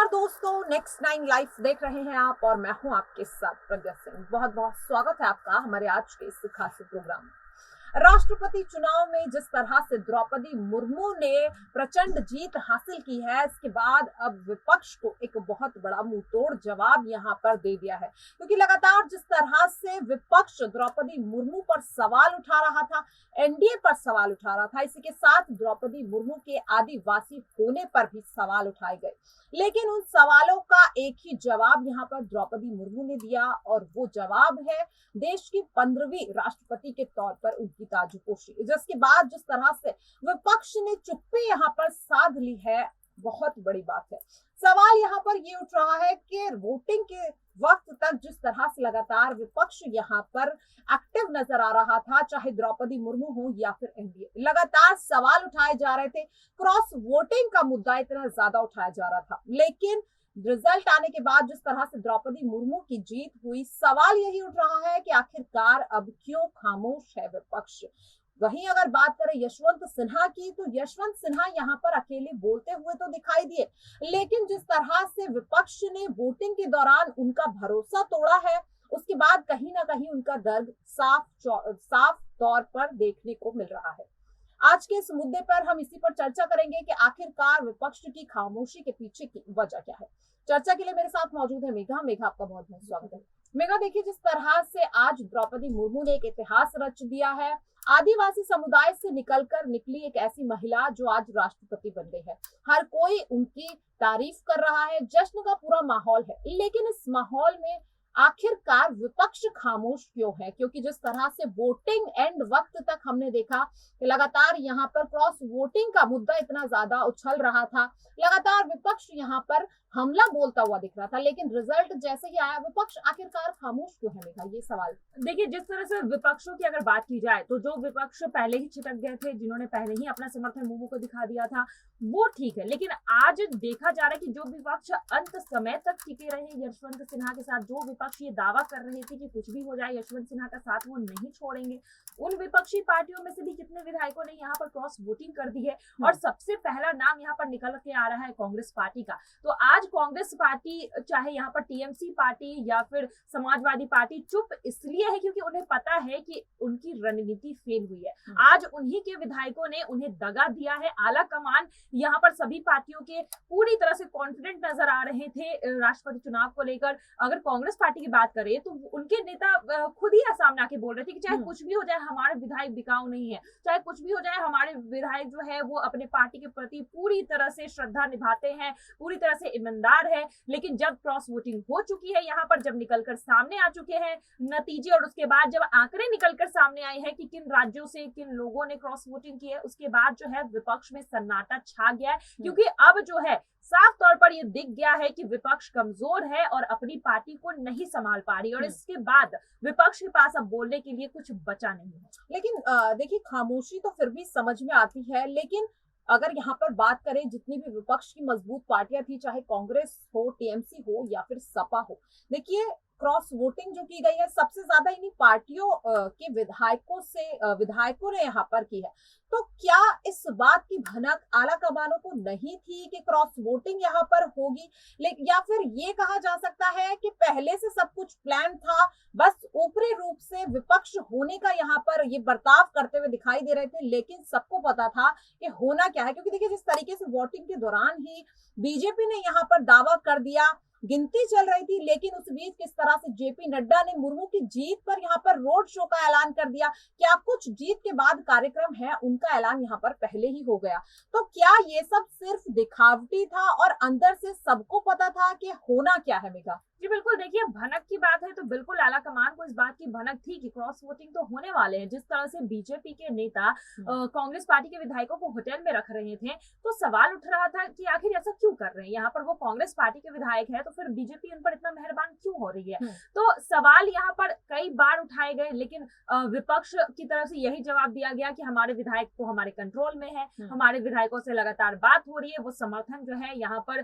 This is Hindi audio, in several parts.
नमस्कार दोस्तों, नेक्स्ट 9 लाइव देख रहे हैं आप और मैं हूं आपके साथ प्रज्ञा सिंह। बहुत बहुत स्वागत है आपका हमारे आज के इस खास प्रोग्राम में। राष्ट्रपति चुनाव में जिस तरह से द्रौपदी मुर्मू ने प्रचंड जीत हासिल की है, इसके बाद अब विपक्ष को एक बहुत बड़ा मुंहतोड़ जवाब यहां पर दे दिया है, क्योंकि लगातार जिस तरह से विपक्ष द्रौपदी मुर्मू पर सवाल उठा रहा था, एनडीए पर सवाल उठा रहा था, इसी के साथ द्रौपदी मुर्मू के आदिवासी होने पर भी सवाल उठाए गए। लेकिन उन सवालों का एक ही जवाब यहाँ पर द्रौपदी मुर्मू ने दिया और वो जवाब है देश की 15वीं राष्ट्रपति के तौर पर उनकी ताजपोशी। जिसके बाद जिस तरह से विपक्ष ने चुप्पी यहाँ पर साध ली है, बहुत बड़ी बात है। सवाल यहाँ पर ये उठ रहा है कि वोटिंग के वक्त तक जिस तरह से लगातार विपक्ष यहाँ पर एक्टिव नजर आ रहा था, चाहे द्रौपदी मुर्मू हो या फिर एनडीए, लगातार सवाल उठाए जा रहे थे। क्रॉस वोटिंग का मुद्दा इतना ज्यादा उठाया जा रहा था, लेकिन रिजल्ट आने के बाद जिस तरह से द्रौपदी मुर्मू की जीत हुई, सवाल यही उठ रहा है कि आखिरकार अब क्यों खामोश है विपक्ष। वहीं अगर बात करें यशवंत सिन्हा की, तो यशवंत सिन्हा यहाँ पर अकेले बोलते हुए तो दिखाई दिए, लेकिन जिस तरह से विपक्ष ने वोटिंग के दौरान उनका भरोसा तोड़ा है, उसके बाद कहीं ना कहीं उनका दर्द साफ तौर पर देखने को मिल रहा है। आज के इस मुद्दे पर हम इसी पर चर्चा करेंगे कि आखिरकार विपक्ष की खामोशी के पीछे की वजह क्या है। चर्चा के लिए मेरे साथ मौजूद है मेघा, आपका बहुत बहुत स्वागत है। मेघा, देखिए, जिस तरह से आज द्रौपदी मुर्मू ने एक इतिहास रच दिया है, आदिवासी समुदाय से निकली एक ऐसी महिला जो आज राष्ट्रपति बन गई है। हर कोई उनकी तारीफ कर रहा है, जश्न का पूरा माहौल है, लेकिन इस माहौल में आखिरकार विपक्ष खामोश क्यों है? क्योंकि जिस तरह से वोटिंग एंड वक्त तक हमने देखा कि लगातार यहाँ पर क्रॉस वोटिंग का मुद्दा इतना ज्यादा उछल रहा था, लगातार विपक्ष यहाँ पर हमला बोलता हुआ दिख रहा था, लेकिन रिजल्ट जैसे ही आया, विपक्ष आखिरकार खामोश क्यों है? मेघा, ये सवाल। देखिए, जिस तरह से विपक्षों की अगर बात की जाए तो जो विपक्ष पहले ही छिटक गए थे, जिन्होंने पहले ही अपना समर्थन मुर्मू को दिखा दिया था, वो ठीक है। लेकिन आज देखा जा रहा है कि जो विपक्ष अंत समय तक टिके रहे यशवंत सिन्हा के साथ, जो विपक्ष ये दावा कर रहे थे कि कुछ भी हो जाए यशवंत सिन्हा का साथ वो नहीं छोड़ेंगे, उन विपक्षी पार्टियों में से भी कितने विधायकों ने यहाँ पर क्रॉस वोटिंग कर दी है। और सबसे पहला नाम यहाँ पर निकल के आ रहा है कांग्रेस पार्टी का। तो आज कांग्रेस पार्टी, चाहे यहाँ पर टीएमसी पार्टी या फिर समाजवादी पार्टी, चुप इसलिए है क्योंकि उन्हें पता है कि उनकी रणनीति फेल हुई है। आज उन्हीं के विधायकों ने उन्हें दगा दिया है। आला कमान यहाँ पर सभी पार्टियों के पूरी तरह से कॉन्फिडेंट नजर आ रहे थे राष्ट्रपति चुनाव को लेकर। अगर कांग्रेस पार्टी की बात करें तो उनके नेता खुद ही सामने आके बोल रहे थे कि चाहे कुछ भी हो जाए, हमारे विधायक बिकाऊ नहीं है, चाहे कुछ भी हो जाए, हमारे विधायक जो है वो अपने पार्टी के प्रति पूरी तरह से श्रद्धा निभाते हैं, पूरी तरह से ईमानदार है। लेकिन जब क्रॉस वोटिंग हो चुकी है, यहाँ पर जब निकलकर सामने आ चुके हैं नतीजे, और उसके बाद जब आंकड़े निकलकर सामने आए हैं कि किन राज्यों से किन लोगों ने क्रॉस वोटिंग की है, उसके बाद जो है विपक्ष में सन्नाटा छा गया है। क्योंकि अब जो है साफ तौर पर यह दिख गया है कि विपक्ष कमजोर है और अपनी पार्टी को नहीं संभाल पा रही, और इसके बाद विपक्ष के पास अब बोलने के लिए कुछ बचा नहीं है। लेकिन देखिए, खामोशी तो फिर भी समझ में आती है, लेकिन अगर यहाँ पर बात करें, जितनी भी विपक्ष की मजबूत पार्टियां थी, चाहे कांग्रेस हो, टीएमसी हो या फिर सपा हो, देखिए क्रॉस वोटिंग जो की गई है, सबसे ज्यादा इन्हीं पार्टियों के विधायकों ने यहाँ पर की है। तो क्या इस बात की भनक आला कमानों को नहीं थी कि क्रॉस वोटिंग यहाँ पर होगी? लेकिन या फिर ये कहा जा सकता है कि पहले से सब कुछ प्लान था, बस ऊपरी रूप से विपक्ष होने का यहाँ पर ये बर्ताव करते हुए दिखाई दे रहे थे, लेकिन सबको पता था कि होना क्या है। क्योंकि देखिए, जिस तरीके से वोटिंग के दौरान ही बीजेपी ने यहाँ पर दावा कर दिया, गिनती चल रही थी, लेकिन उस बीच किस तरह से जेपी नड्डा ने मुर्मू की जीत पर यहाँ पर रोड शो का ऐलान कर दिया। क्या कुछ जीत के बाद कार्यक्रम है, उनका ऐलान यहाँ पर पहले ही हो गया। तो क्या ये सब सिर्फ दिखावटी था और अंदर से सबको पता था कि होना क्या है? मेघा जी बिल्कुल, देखिए, भनक की बात है तो बिल्कुल आला कमान को इस बात की भनक थी कि क्रॉस वोटिंग तो होने वाले हैं। जिस तरह से बीजेपी के नेता कांग्रेस पार्टी के विधायकों को होटल में रख रहे थे, तो सवाल उठ रहा था कि आखिर ऐसा क्यों कर रहे हैं। यहाँ पर वो कांग्रेस पार्टी के विधायक है, तो फिर बीजेपी उन पर इतना मेहरबान क्यों हो रही है? तो सवाल यहाँ पर कई बार उठाए गए, लेकिन विपक्ष की तरफ से यही जवाब दिया गया कि हमारे विधायक तो हमारे कंट्रोल में है, हमारे विधायकों से लगातार बात हो रही है, वो समर्थन जो है यहाँ पर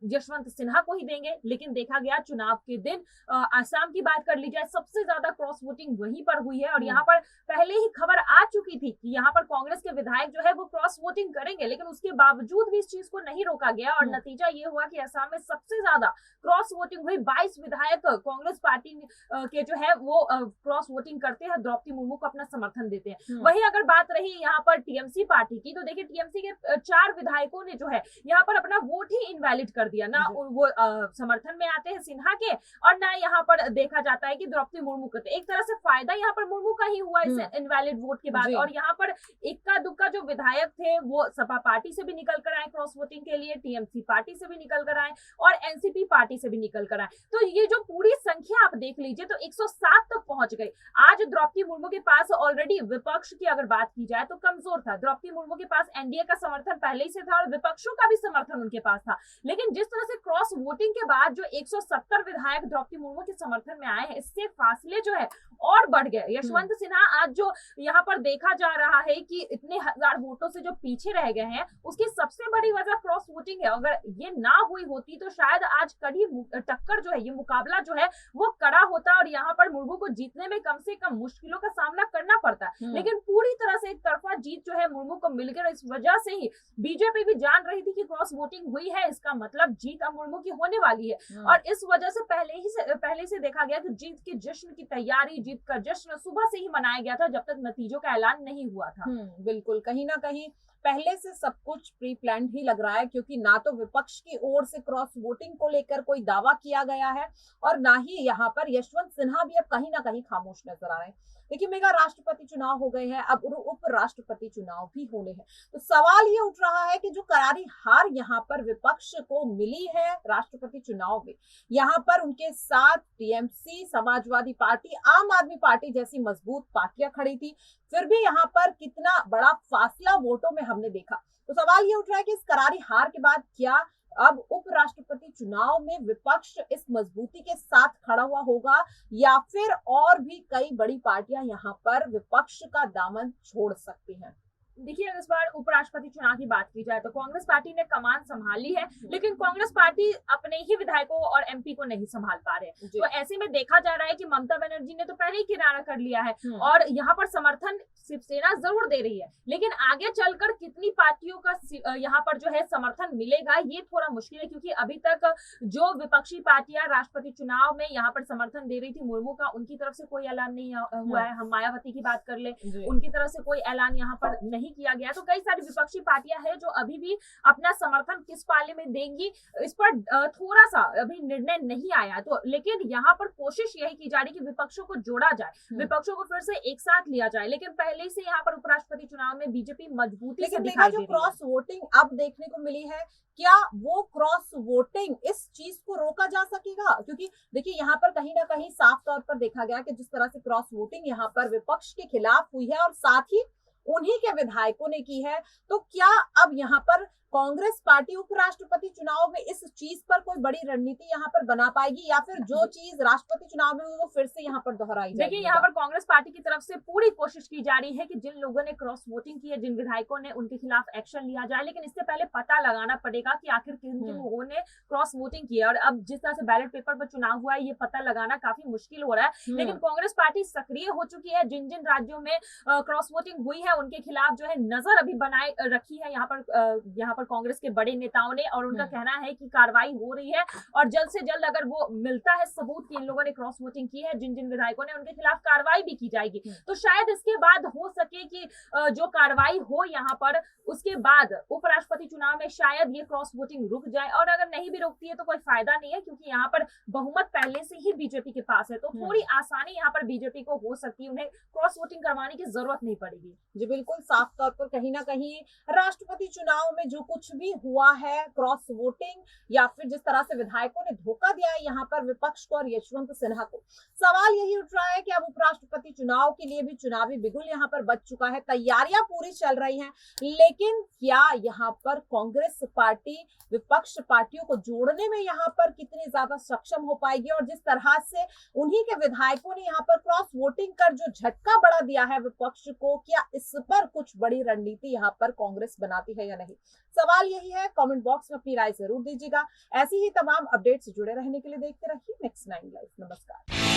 यशवंत सिन्हा को ही देंगे। लेकिन देखा गया चुनाव के दिन आसाम की बात कर ली जाए, सबसे ज्यादा क्रॉस वोटिंग वहीं पर हुई है और यहाँ पर पहले ही खबर आ चुकी थी कि यहाँ पर कांग्रेस के विधायक जो है वो क्रॉस वोटिंग करेंगे, लेकिन उसके बावजूद भी इस चीज को नहीं रोका गया और नतीजा ये हुआ कि असम में सबसे ज्यादा क्रॉस वोटिंग हुई। 22 विधायक कांग्रेस पार्टी के जो है वो क्रॉस वोटिंग करते हैं, द्रौपदी मुर्मू को अपना समर्थन देते हैं। वहीं अगर बात रही यहाँ पर टीएमसी पार्टी की, तो देखिए टीएमसी के 4 विधायकों ने जो है यहाँ पर अपना वोट ही इनवैलिड कर दिया, ना वो समर्थन में आते हैं सिन्हा के और ना यहाँ पर देखा जाता है कि द्रौपदी मुर्मू को। एक तरह से फायदा यहाँ पर मुर्मू का ही हुआ इस इनवैलिड वोट के बाद। और यहाँ पर इक्का दुक्का जो विधायक थे वो सपा पार्टी से भी निकल कर आए क्रॉस वोटिंग के लिए, टीएमसी पार्टी से भी निकल कर आए और एनसीपी पार्टी से भी निकल कर आए। तो ये जो पूरी संख्या आप देख लीजिए तो 107 तक पहुंच गई। आज द्रौपदी मुर्मू के पास ऑलरेडी विपक्ष की अगर बात की जाए तो कमजोर था। द्रौपदी मुर्मू के पास एनडीए का समर्थन पहले ही से था और विपक्षों का भी समर्थन उनके पास था, लेकिन जिस तरह से क्रॉस वोटिंग के बाद जो 170 विधायक द्रौपदी मुर्मू के समर्थन में आए हैं, इससे फासले जो है और बढ़ गए। यशवंत सिन्हा आज जो यहाँ पर देखा जा रहा है कि इतने हजार वोटों से जो पीछे रह गए हैं, उसकी सबसे बड़ी वजह क्रॉस वोटिंग है। अगर ये ना हुई होती तो शायद आज कड़ी टक्कर जो है, ये मुकाबला जो है वो कड़ा होता और यहाँ पर मुर्मू को जीतने में कम से कम मुश्किलों का सामना करना पड़ता है। लेकिन पूरी तरह से एक तरफा जीत जो है मुर्मू को मिल गई। इस वजह से ही बीजेपी भी जान रही थी कि क्रॉस वोटिंग हुई है, इसका मतलब जीत अब मुर्मू की होने वाली है और इस वजह से पहले से देखा गया कि जीत के जश्न की तैयारी, जीत का जश्न सुबह से ही मनाया गया था जब तक नतीजों का ऐलान नहीं हुआ था। बिल्कुल, कहीं ना कहीं पहले से सब कुछ प्री प्लान ही लग रहा है, क्योंकि ना तो विपक्ष की ओर से क्रॉस वोटिंग को लेकर कोई दावा किया गया है और ना ही यहाँ पर यशवंत सिन्हा भी अब कहीं ना कहीं खामोश नजर आ रहे हैं। देखिए, मेगा राष्ट्रपति चुनाव हो गए हैं, अब उप राष्ट्रपति चुनाव भी होने हैं, तो सवाल ये उठ रहा है कि जो करारी हार यहाँ पर विपक्ष को मिली है राष्ट्रपति चुनाव में, यहाँ पर उनके साथ टीएमसी, समाजवादी पार्टी, आम आदमी पार्टी जैसी मजबूत पार्टियां खड़ी थी, फिर भी यहाँ पर कितना बड़ा फासला वोटों में हमने देखा। तो सवाल ये उठ रहा है कि इस करारी हार के बाद क्या अब उपराष्ट्रपति चुनाव में विपक्ष इस मजबूती के साथ खड़ा हुआ होगा या फिर और भी कई बड़ी पार्टियां यहाँ पर विपक्ष का दामन छोड़ सकती हैं? देखिए, इस बार उपराष्ट्रपति चुनाव की बात की जाए तो कांग्रेस पार्टी ने कमान संभाली है, लेकिन कांग्रेस पार्टी अपने ही विधायकों और एमपी को नहीं संभाल पा रहे। तो ऐसे में देखा जा रहा है कि ममता बनर्जी ने तो पहले ही किनारा कर लिया है और यहाँ पर समर्थन शिवसेना जरूर दे रही है, लेकिन आगे चलकर कितनी पार्टियों का यहाँ पर जो है समर्थन मिलेगा ये थोड़ा मुश्किल है, क्योंकि अभी तक जो विपक्षी पार्टियां राष्ट्रपति चुनाव में यहाँ पर समर्थन दे रही थी मुर्मू का, उनकी तरफ से कोई ऐलान नहीं हुआ है। हम मायावती की बात कर ले, उनकी तरफ से कोई ऐलान यहाँ पर नहीं किया गया। तो कई सारी विपक्षी पार्टियां हैं जो अभी भी अपना समर्थन किस पाले में देंगी, इस पर थोड़ा सा अभी निर्णय नहीं आया। तो लेकिन यहाँ पर कोशिश यही की जा रही कि विपक्षों को जोड़ा जाए, विपक्षों को फिर से एक साथ लिया जाए, लेकिन पहले से यहाँ पर उपराष्ट्रपति चुनाव में बीजेपी मजबूती से दिखाई दे रही है। जो क्रॉस वोटिंग अब देखने को मिली है, क्या वो क्रॉस वोटिंग इस चीज को रोका जा सकेगा? क्योंकि देखिए, यहाँ पर कहीं ना कहीं साफ तौर पर देखा गया कि जिस तरह से क्रॉस वोटिंग यहाँ पर विपक्ष के खिलाफ हुई है और साथ ही उन्हीं के विधायकों ने की है, तो क्या अब यहाँ पर कांग्रेस पार्टी उपराष्ट्रपति चुनाव में इस चीज पर कोई बड़ी रणनीति यहाँ पर बना पाएगी या फिर जो चीज राष्ट्रपति चुनाव में हुई वो फिर से यहाँ पर दोहराई जाएगी? देखिए, यहाँ पर कांग्रेस पार्टी की तरफ से पूरी कोशिश की जा रही है कि जिन लोगों ने क्रॉस वोटिंग की है, जिन विधायकों ने, उनके खिलाफ एक्शन लिया जाए, लेकिन इससे पहले पता लगाना पड़ेगा कि आखिर किन किन लोगों ने क्रॉस वोटिंग की है। और अब जिस तरह से बैलेट पेपर पर चुनाव हुआ है, ये पता लगाना काफी मुश्किल हो रहा है, लेकिन कांग्रेस पार्टी सक्रिय हो चुकी है। जिन जिन राज्यों में क्रॉस वोटिंग हुई है उनके खिलाफ जो है नजर अभी बनाए रखी है यहाँ पर कांग्रेस के बड़े नेताओं ने, और उनका कहना है कि कार्रवाई हो रही है और जल्द से जल्द अगर वो मिलता है सबूत कि इन लोगों ने क्रॉस वोटिंग की है, जिन जिन विधायकों ने, उनके खिलाफ कार्रवाई भी की जाएगी। तो शायद इसके बाद हो सके कि जो कार्रवाई हो यहाँ पर, उसके बाद उपराष्ट्रपति चुनाव में शायद ये क्रॉस वोटिंग रुक जाए। और अगर नहीं भी रुकती है तो कोई फायदा नहीं है, क्योंकि यहाँ पर बहुमत पहले से ही बीजेपी के पास है, तो थोड़ी आसानी यहाँ पर बीजेपी को हो सकती है, उन्हें क्रॉस वोटिंग करवाने की जरूरत नहीं पड़ेगी। जी बिल्कुल, साफ तौर पर कहीं ना कहीं राष्ट्रपति चुनाव में जो कुछ भी हुआ है, क्रॉस वोटिंग या फिर जिस तरह से विधायकों ने धोखा दिया है यहाँ पर विपक्ष को और यशवंत सिन्हा को, सवाल यही उठ रहा है कि अब उपराष्ट्रपति चुनाव के लिए भी चुनावी बिगुल यहाँ पर बच चुका है, तैयारियां पूरी चल रही हैं, लेकिन क्या यहाँ पर कांग्रेस पार्टी विपक्ष पार्टियों को जोड़ने में यहाँ पर कितनी ज्यादा सक्षम हो पाएगी? और जिस तरह से उन्हीं के विधायकों ने यहाँ पर क्रॉस वोटिंग कर जो झटका बढ़ा दिया है विपक्ष को, क्या इस पर कुछ बड़ी रणनीति यहाँ पर कांग्रेस बनाती है या नहीं, सवाल यही है। कमेंट बॉक्स में अपनी राय जरूर दीजिएगा। ऐसी ही तमाम अपडेट से जुड़े रहने के लिए देखते रहिए नेक्स्ट 9 लाइव। नमस्कार।